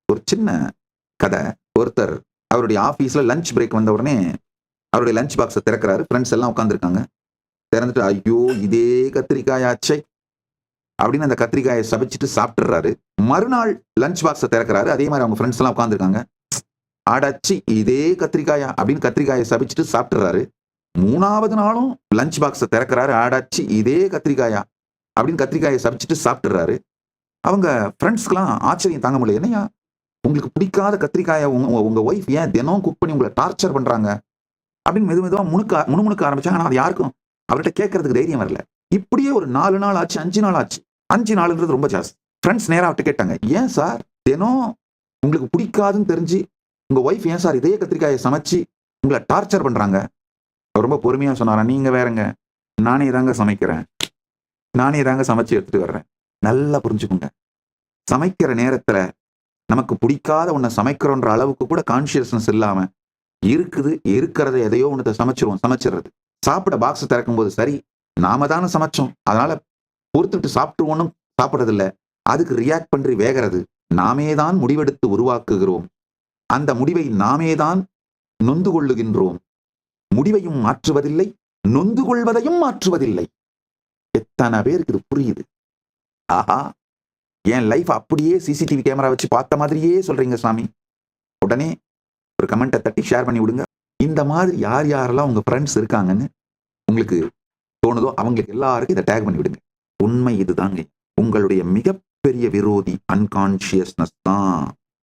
ஒரு சின்ன கதை. ஒருத்தர் அவருடைய ஆபீஸ்ல லஞ்ச் பிரேக் வந்த உடனே அவருடைய லஞ்ச் பாக்ஸை திறக்கிறாரு. ஃப்ரெண்ட்ஸ் எல்லாம் உட்காந்துருக்காங்க. திறந்துட்டு ஐயோ இதே கத்திரிக்காயாச்சே அப்படின்னு அந்த கத்திரிக்காயை சபிச்சுட்டு சாப்பிட்டுறாரு. மறுநாள் லஞ்ச் பாக்ஸை திறக்கிறாரு. அதே மாதிரி அவங்க ஃப்ரெண்ட்ஸ் எல்லாம் உட்காந்துருக்காங்க. அடச்சி இதே கத்திரிக்காயா அப்படின்னு கத்திரிக்காயை சபிச்சுட்டு சாப்பிட்டுறாரு. 3வது நாளும் லஞ்ச் பாக்ஸை திறக்கிறாரு. அடச்சி இதே கத்திரிக்காயா அப்படின்னு கத்திரிக்காயை சபிச்சுட்டு சாப்பிட்டுறாரு. அவங்க ஃப்ரெண்ட்ஸ்க்கெல்லாம் ஆச்சரியம் தாங்க முடியல. என்னையா உங்களுக்கு பிடிக்காத கத்திரிக்காயை உங்க ஒய்ஃப் ஏன் தினம் குக் பண்ணி உங்களை டார்ச்சர் பண்றாங்க அப்படின்னு மெதுவா முணுமுணுக்க ஆரம்பிச்சாங்க. ஆனால் அது யாருக்கும் அவர்கிட்ட கேட்கறதுக்கு தைரியம் வரல. இப்படியே ஒரு 4 நாள் ஆச்சு, 5 நாள் ஆச்சு. 5 நாளுன்றது ரொம்ப ஜாஸ்தி. ஃப்ரெண்ட்ஸ் நேரா அவர்கிட்ட கேட்டாங்க, ஏன் சார் தினம் உங்களுக்கு பிடிக்காதுன்னு தெரிஞ்சு உங்க ஒய்ஃப் ஏன் சார் இதே கத்திரிக்காயை சமைச்சு உங்களை டார்ச்சர் பண்றாங்க? அவர் ரொம்ப பொறுமையா சொன்னாரா, நீங்க வேறங்க, நானே தாங்க சமைக்கிறேன், நானே தாங்க சமைச்சு எடுத்துட்டு வர்றேன். நல்லா புரிஞ்சுக்கோங்க, சமைக்கிற நேரத்துல நமக்கு பிடிக்காத ஒன்றை சமைக்கிறோன்ற அளவுக்கு கூட கான்சியஸ்னஸ் இல்லாம இருக்கிறத எதையோ ஒன்றத்தை சமைச்சிடுறது. சாப்பிட பாக்ஸ் திறக்கும் போது சரி நாம தானே சமைச்சோம், அதனால பொறுத்துட்டு சாப்பிட்டுவோன்னு சாப்பிடுறது இல்லை, அதுக்கு ரியாக்ட் பண்ணி வேகிறது. நாமே தான் முடிவெடுத்து உருவாக்குகிறோம். அந்த முடிவை நாமே தான் நொந்து கொள்ளுகின்றோம். முடிவையும் மாற்றுவதில்லை, நொந்து கொள்வதையும் மாற்றுவதில்லை. எத்தனை பேருக்கு இது புரியுது? ஆஹா, என் லைஃப் அப்படியே சிசிடிவி கேமரா வச்சு பார்த்த மாதிரியே சொல்றீங்க சாமி. உடனே ஒரு கமெண்ட்டை தட்டி ஷேர் பண்ணி விடுங்க. இந்த மாதிரி யார் யாரெல்லாம் உங்க ஃப்ரெண்ட்ஸ் இருக்காங்கன்னு உங்களுக்கு தோணுதோ அவங்களுக்கு எல்லாருக்கும் இதை டேக் பண்ணி விடுங்க. உண்மை இதுதாங்க, உங்களுடைய மிகப்பெரிய விரோதி அன்கான்சியஸ்னஸ் தான்.